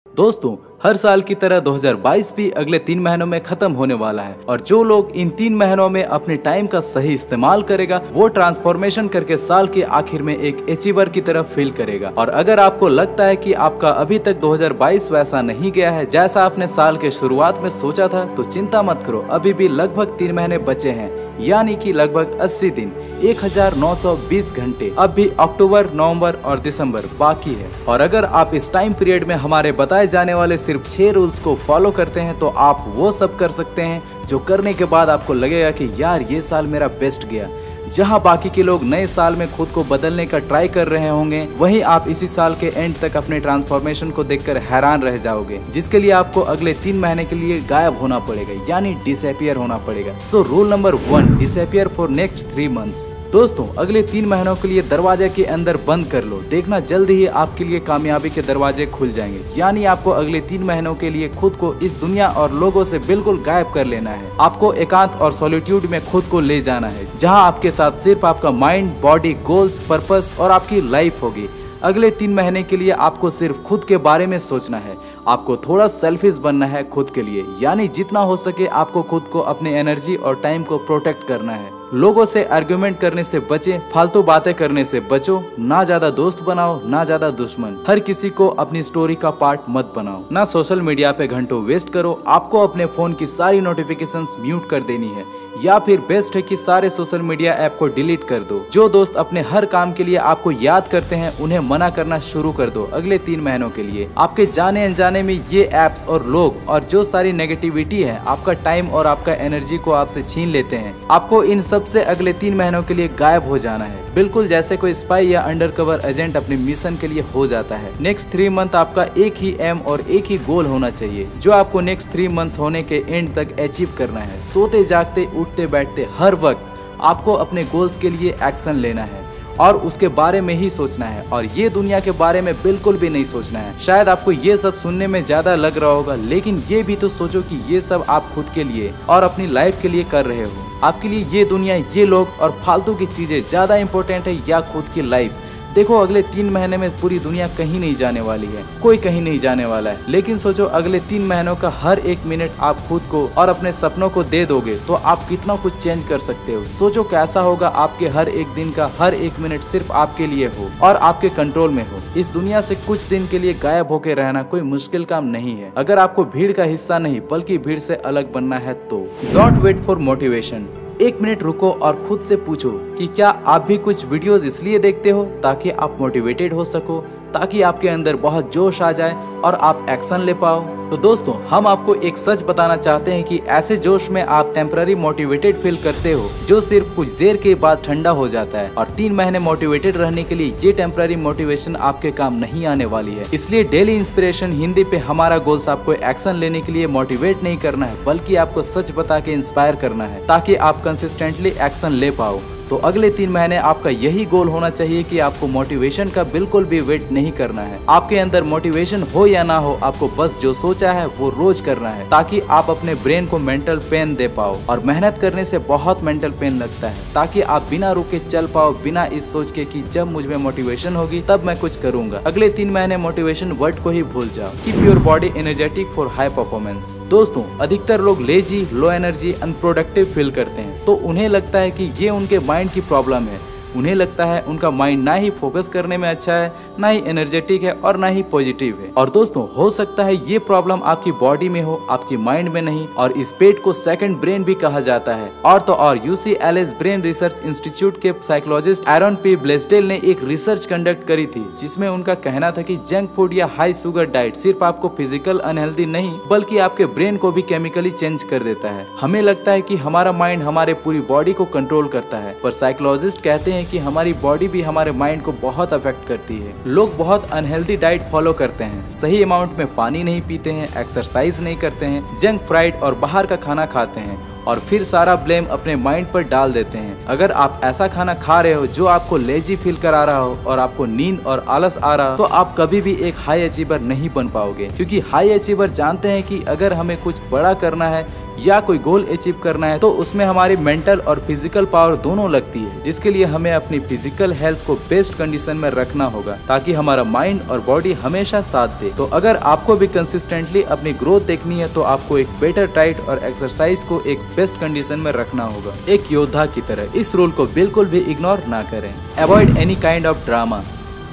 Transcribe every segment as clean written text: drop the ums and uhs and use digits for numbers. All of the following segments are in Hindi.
दोस्तों, हर साल की तरह 2022 भी अगले 3 महीनों में खत्म होने वाला है और जो लोग इन 3 महीनों में अपने टाइम का सही इस्तेमाल करेगा वो ट्रांसफॉर्मेशन करके साल के आखिर में एक अचीवर की तरह फील करेगा। और अगर आपको लगता है कि आपका अभी तक 2022 वैसा नहीं गया है जैसा आपने साल के शुरुआत में सोचा था, तो चिंता मत करो, अभी भी लगभग 3 महीने बचे हैं, यानी कि लगभग 80 दिन, 1920 घंटे। अब भी अक्टूबर, नवंबर और दिसंबर बाकी है। और अगर आप इस टाइम पीरियड में हमारे बताए जाने वाले सिर्फ 6 रूल्स को फॉलो करते हैं तो आप वो सब कर सकते हैं जो करने के बाद आपको लगेगा कि यार ये साल मेरा बेस्ट गया। जहां बाकी के लोग नए साल में खुद को बदलने का ट्राई कर रहे होंगे, वहीं आप इसी साल के एंड तक अपने ट्रांसफॉर्मेशन को देखकर हैरान रह जाओगे, जिसके लिए आपको अगले 3 महीने के लिए गायब होना पड़ेगा, यानी डिसअपियर होना पड़ेगा। So rule number 1, disappear for next 3 months. दोस्तों, अगले 3 महीनों के लिए दरवाजे के अंदर बंद कर लो, देखना जल्द ही आपके लिए कामयाबी के दरवाजे खुल जाएंगे। यानी आपको अगले 3 महीनों के लिए खुद को इस दुनिया और लोगों से बिल्कुल गायब कर लेना है। आपको एकांत और सॉलिट्यूड में खुद को ले जाना है, जहां आपके साथ सिर्फ आपका माइंड, बॉडी, गोल्स, पर्पस और आपकी लाइफ होगी। अगले 3 महीने के लिए आपको सिर्फ खुद के बारे में सोचना है। आपको थोड़ा सेल्फिश बनना है खुद के लिए, यानी जितना हो सके आपको खुद को, अपनी एनर्जी और टाइम को प्रोटेक्ट करना है। लोगों से आर्ग्यूमेंट करने से बचे, फालतू बातें करने से बचो, ना ज्यादा दोस्त बनाओ ना ज्यादा दुश्मन। हर किसी को अपनी स्टोरी का पार्ट मत बनाओ। ना सोशल मीडिया पे घंटों वेस्ट करो। आपको अपने फोन की सारी नोटिफिकेशंस म्यूट कर देनी है, या फिर बेस्ट है कि सारे सोशल मीडिया ऐप को डिलीट कर दो। जो दोस्त अपने हर काम के लिए आपको याद करते हैं उन्हें मना करना शुरू कर दो अगले 3 महीनों के लिए। आपके जाने अनजाने में ये एप्स और लोग और जो सारी नेगेटिविटी है आपका टाइम और आपका एनर्जी को आपसे छीन लेते हैं। आपको इन सब से अगले 3 महीनों के लिए गायब हो जाना है, बिल्कुल जैसे कोई स्पाई या अंडरकवर एजेंट अपने मिशन के लिए हो जाता है। नेक्स्ट 3 मंथ आपका एक ही एम और एक ही गोल होना चाहिए, जो आपको नेक्स्ट 3 मंथ्स होने के एंड तक अचीव करना है। सोते जागते, उठते बैठते हर वक्त आपको अपने गोल्स के लिए एक्शन लेना है और उसके बारे में ही सोचना है, और ये दुनिया के बारे में बिल्कुल भी नहीं सोचना है। शायद आपको ये सब सुनने में ज्यादा लग रहा होगा, लेकिन ये भी तो सोचो कि ये सब आप खुद के लिए और अपनी लाइफ के लिए कर रहे हो। आपके लिए ये दुनिया, ये लोग और फालतू की चीजें ज्यादा इंपॉर्टेंट है या खुद की लाइफ? देखो, अगले 3 महीने में पूरी दुनिया कहीं नहीं जाने वाली है, कोई कहीं नहीं जाने वाला है। लेकिन सोचो, अगले 3 महीनों का हर एक मिनट आप खुद को और अपने सपनों को दे दोगे तो आप कितना कुछ चेंज कर सकते हो। सोचो कैसा होगा आपके हर एक दिन का हर एक मिनट सिर्फ आपके लिए हो और आपके कंट्रोल में हो। इस दुनिया से कुछ दिन के लिए गायब होकर रहना कोई मुश्किल काम नहीं है, अगर आपको भीड़ का हिस्सा नहीं बल्कि भीड़ से अलग बनना है तो। Don't wait for motivation. 1 minute रुको और खुद से पूछो कि क्या आप भी कुछ वीडियोस इसलिए देखते हो ताकि आप मोटिवेटेड हो सको, ताकि आपके अंदर बहुत जोश आ जाए और आप एक्शन ले पाओ। तो दोस्तों, हम आपको एक सच बताना चाहते हैं कि ऐसे जोश में आप टेम्पररी मोटिवेटेड फील करते हो, जो सिर्फ कुछ देर के बाद ठंडा हो जाता है। और 3 महीने मोटिवेटेड रहने के लिए ये टेम्पररी मोटिवेशन आपके काम नहीं आने वाली है। इसलिए डेली इंस्पिरेशन हिंदी पे हमारा गोल्स आपको एक्शन लेने के लिए मोटिवेट नहीं करना है, बल्कि आपको सच बता के इंस्पायर करना है, ताकि आप कंसिस्टेंटली एक्शन ले पाओ। तो अगले 3 महीने आपका यही गोल होना चाहिए कि आपको मोटिवेशन का बिल्कुल भी वेट नहीं करना है। आपके अंदर मोटिवेशन हो या ना हो, आपको बस जो सोचा है वो रोज करना है, ताकि आप अपने ब्रेन को मेंटल पेन दे पाओ। और मेहनत करने से बहुत मेंटल पेन लगता है, ताकि आप बिना रुके चल पाओ, बिना इस सोच के कि जब मुझ में मोटिवेशन होगी तब मैं कुछ करूंगा। अगले 3 महीने मोटिवेशन वर्ड को ही भूल जाओ। Keep your body energetic for high performance. दोस्तों, अधिकतर लोग lazy, low energy, unproductive feel करते हैं, तो उन्हें लगता है कि ये उनके माइंड की प्रॉब्लम है। उन्हें लगता है उनका माइंड ना ही फोकस करने में अच्छा है, ना ही एनर्जेटिक है और ना ही पॉजिटिव है। और दोस्तों, हो सकता है ये प्रॉब्लम आपकी बॉडी में हो, आपकी माइंड में नहीं। और इस पेट को सेकंड ब्रेन भी कहा जाता है। और तो और UCLA ब्रेन रिसर्च इंस्टीट्यूट के साइकोलॉजिस्ट एरन पी ब्लेसडेल ने एक रिसर्च कंडक्ट करी थी, जिसमें उनका कहना था कि जंक फूड या हाई शुगर डाइट सिर्फ आपको फिजिकल अनहेल्दी नहीं बल्कि आपके ब्रेन को भी केमिकली चेंज कर देता है। हमें लगता है कि हमारा माइंड हमारे पूरी बॉडी को कंट्रोल करता है, पर साइकोलॉजिस्ट कहते हैं कि हमारी बॉडी भी हमारे माइंड को बहुत अफेक्ट करती है। लोग बहुत अनहेल्दी डाइट फॉलो करते हैं, सही अमाउंट में पानी नहीं पीते हैं, एक्सरसाइज नहीं करते हैं, जंक फ्राइड और बाहर का खाना खाते हैं और फिर सारा ब्लेम अपने माइंड पर डाल देते हैं। अगर आप ऐसा खाना खा रहे हो जो आपको लेजी फील करा रहा हो और आपको नींद और आलस आ रहा हो, तो आप कभी भी एक हाई अचीवर नहीं बन पाओगे, क्योंकि हाई अचीवर जानते हैं कि अगर हमें कुछ बड़ा करना है या कोई गोल अचीव करना है तो उसमें हमारी मेंटल और फिजिकल पावर दोनों लगती है, जिसके लिए हमें अपनी फिजिकल हेल्थ को बेस्ट कंडीशन में रखना होगा ताकि हमारा माइंड और बॉडी हमेशा साथ दे। तो अगर आपको भी कंसिस्टेंटली अपनी ग्रोथ देखनी है तो आपको एक बेटर डाइट और एक्सरसाइज को एक बेस्ट कंडीशन में रखना होगा, एक योद्धा की तरह। इस रूल को बिल्कुल भी इग्नोर ना करें। Avoid any kind of drama.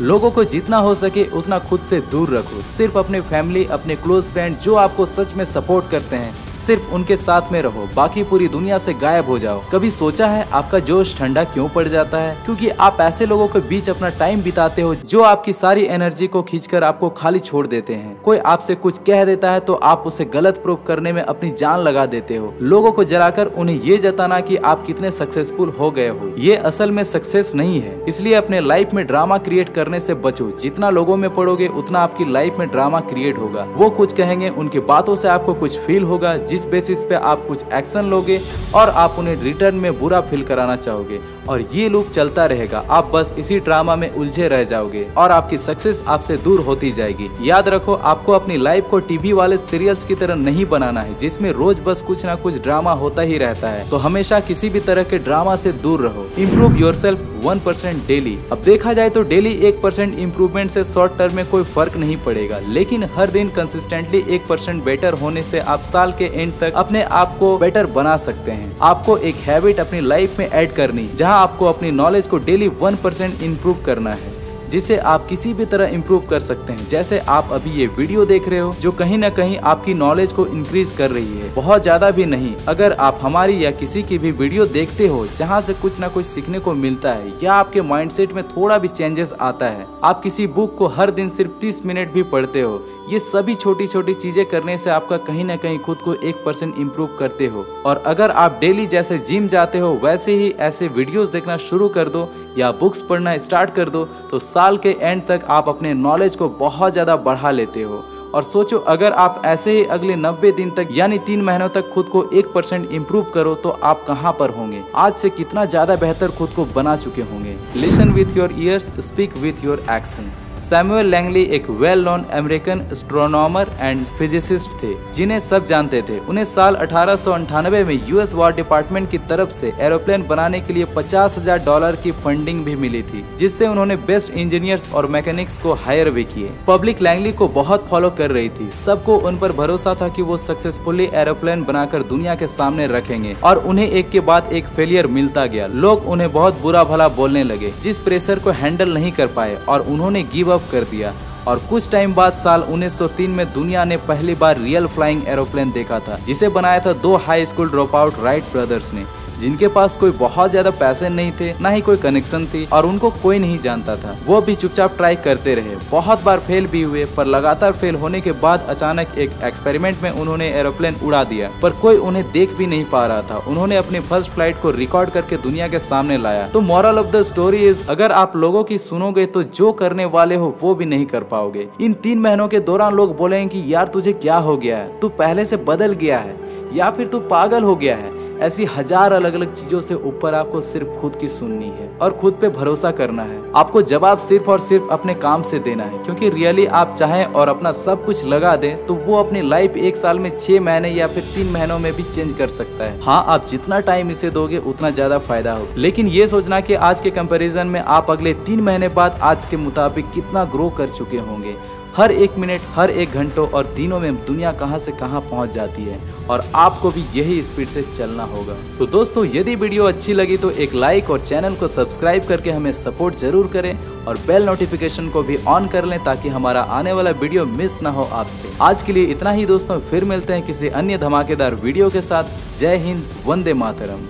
लोगों को जितना हो सके उतना खुद से दूर रखो। सिर्फ अपने फैमिली, अपने क्लोज फ्रेंड जो आपको सच में सपोर्ट करते हैं, सिर्फ उनके साथ में रहो। बाकी पूरी दुनिया से गायब हो जाओ। कभी सोचा है आपका जोश ठंडा क्यों पड़ जाता है? क्योंकि आप ऐसे लोगों के बीच अपना टाइम बिताते हो जो आपकी सारी एनर्जी को खींचकर आपको खाली छोड़ देते हैं। कोई आपसे कुछ कह देता है तो आप उसे गलत प्रूव करने में अपनी जान लगा देते हो। लोगों को जलाकर उन्हें ये जताना कि आप कितने सक्सेसफुल हो गए हो, ये असल में सक्सेस नहीं है। इसलिए अपने लाइफ में ड्रामा क्रिएट करने से बचो। जितना लोगों में पड़ोगे उतना आपकी लाइफ में ड्रामा क्रिएट होगा। वो कुछ कहेंगे, उनकी बातों से आपको कुछ फील होगा, जिस बेसिस पे आप कुछ एक्शन लोगे और आप उन्हें रिटर्न में बुरा फील कराना चाहोगे और ये लूप चलता रहेगा। आप बस इसी ड्रामा में उलझे रह जाओगे और आपकी सक्सेस आपसे दूर होती जाएगी। याद रखो, आपको अपनी लाइफ को टीवी वाले सीरियल्स की तरह नहीं बनाना है जिसमें रोज बस कुछ ना कुछ ड्रामा होता ही रहता है। तो हमेशा किसी भी तरह के ड्रामा से दूर रहो। Improve yourself 1% daily. अब देखा जाए तो डेली 1% इम्प्रूवमेंट से शॉर्ट टर्म में कोई फर्क नहीं पड़ेगा, लेकिन हर दिन कंसिस्टेंटली 1% बेटर होने से आप साल के एंड तक अपने आप को बेटर बना सकते हैं। आपको एक हैबिट अपनी लाइफ में ऐड करनी, जहां आपको अपनी नॉलेज को डेली 1% इम्प्रूव करना है, जिसे आप किसी भी तरह इम्प्रूव कर सकते हैं। जैसे आप अभी ये वीडियो देख रहे हो जो कहीं ना कहीं आपकी नॉलेज को इंक्रीज कर रही है, बहुत ज्यादा भी नहीं। अगर आप हमारी या किसी की भी वीडियो देखते हो जहां से कुछ ना कुछ सीखने को मिलता है या आपके माइंडसेट में थोड़ा भी चेंजेस आता है, आप किसी बुक को हर दिन सिर्फ 30 मिनट भी पढ़ते हो, ये सभी छोटी छोटी चीजें करने से आपका कहीं ना कहीं खुद को 1% इम्प्रूव करते हो। और अगर आप डेली जैसे जिम जाते हो वैसे ही ऐसे वीडियोस देखना शुरू कर दो या बुक्स पढ़ना स्टार्ट कर दो तो साल के एंड तक आप अपने नॉलेज को बहुत ज्यादा बढ़ा लेते हो। और सोचो, अगर आप ऐसे ही अगले 90 दिन तक यानी 3 महीनों तक खुद को 1% इम्प्रूव करो तो आप कहाँ पर होंगे? आज से कितना ज्यादा बेहतर खुद को बना चुके होंगे। Listen with your ears, speak with your action. Samuel Langley एक well known American astronomer and physicist थे जिन्हें सब जानते थे। उन्हें साल 1898 में यूएस वॉर डिपार्टमेंट की तरफ से एरोप्लेन बनाने के लिए $50,000 की फंडिंग भी मिली थी, जिससे उन्होंने बेस्ट इंजीनियर्स और मैकेनिक्स को हायर भी किए। पब्लिक लैंगली को बहुत फॉलो कर रही थी। सबको उन पर भरोसा था कि वो सक्सेसफुली एरोप्लेन बनाकर दुनिया के सामने रखेंगे और उन्हें एक के बाद एक फेलियर मिलता गया। लोग उन्हें बहुत बुरा भला बोलने लगे, जिस प्रेशर को हैंडल नहीं कर पाए और उन्होंने गिव अप कर दिया। और कुछ टाइम बाद साल 1903 में दुनिया ने पहली बार रियल फ्लाइंग एरोप्लेन देखा था, जिसे बनाया था 2 high school drop out Wright brothers ने, जिनके पास कोई बहुत ज्यादा पैसे नहीं थे, ना ही कोई कनेक्शन थी और उनको कोई नहीं जानता था। वो भी चुपचाप ट्राई करते रहे, बहुत बार फेल भी हुए, पर लगातार फेल होने के बाद अचानक एक एक्सपेरिमेंट में उन्होंने एरोप्लेन उड़ा दिया, पर कोई उन्हें देख भी नहीं पा रहा था। उन्होंने अपनी फर्स्ट फ्लाइट को रिकॉर्ड करके दुनिया के सामने लाया। तो moral of the story is, अगर आप लोगों की सुनोगे तो जो करने वाले हो वो भी नहीं कर पाओगे। इन 3 महीनों के दौरान लोग बोलेंगे कि यार तुझे क्या हो गया है, तू पहले से बदल गया है या फिर तू पागल हो गया है। ऐसी 1000 अलग अलग चीजों से ऊपर आपको सिर्फ खुद की सुननी है और खुद पे भरोसा करना है। आपको जवाब सिर्फ और सिर्फ अपने काम से देना है, क्योंकि रियली आप चाहें और अपना सब कुछ लगा दें तो वो अपनी लाइफ 1 साल में 6 महीने या फिर 3 महीनों में भी चेंज कर सकता है। हाँ, आप जितना टाइम इसे दोगे उतना ज्यादा फायदा हो, लेकिन ये सोचना कि आज के कंपैरिजन में आप अगले 3 महीने बाद आज के मुताबिक कितना ग्रो कर चुके होंगे। हर 1 मिनट, हर 1 घंटों और दिनों में दुनिया कहां से कहां पहुंच जाती है और आपको भी यही स्पीड से चलना होगा। तो दोस्तों, यदि वीडियो अच्छी लगी तो एक लाइक और चैनल को सब्सक्राइब करके हमें सपोर्ट जरूर करें और बेल नोटिफिकेशन को भी ऑन कर लें ताकि हमारा आने वाला वीडियो मिस ना हो आपसे। आज के लिए इतना ही दोस्तों, फिर मिलते हैं किसी अन्य धमाकेदार वीडियो के साथ। जय हिंद, वंदे मातरम।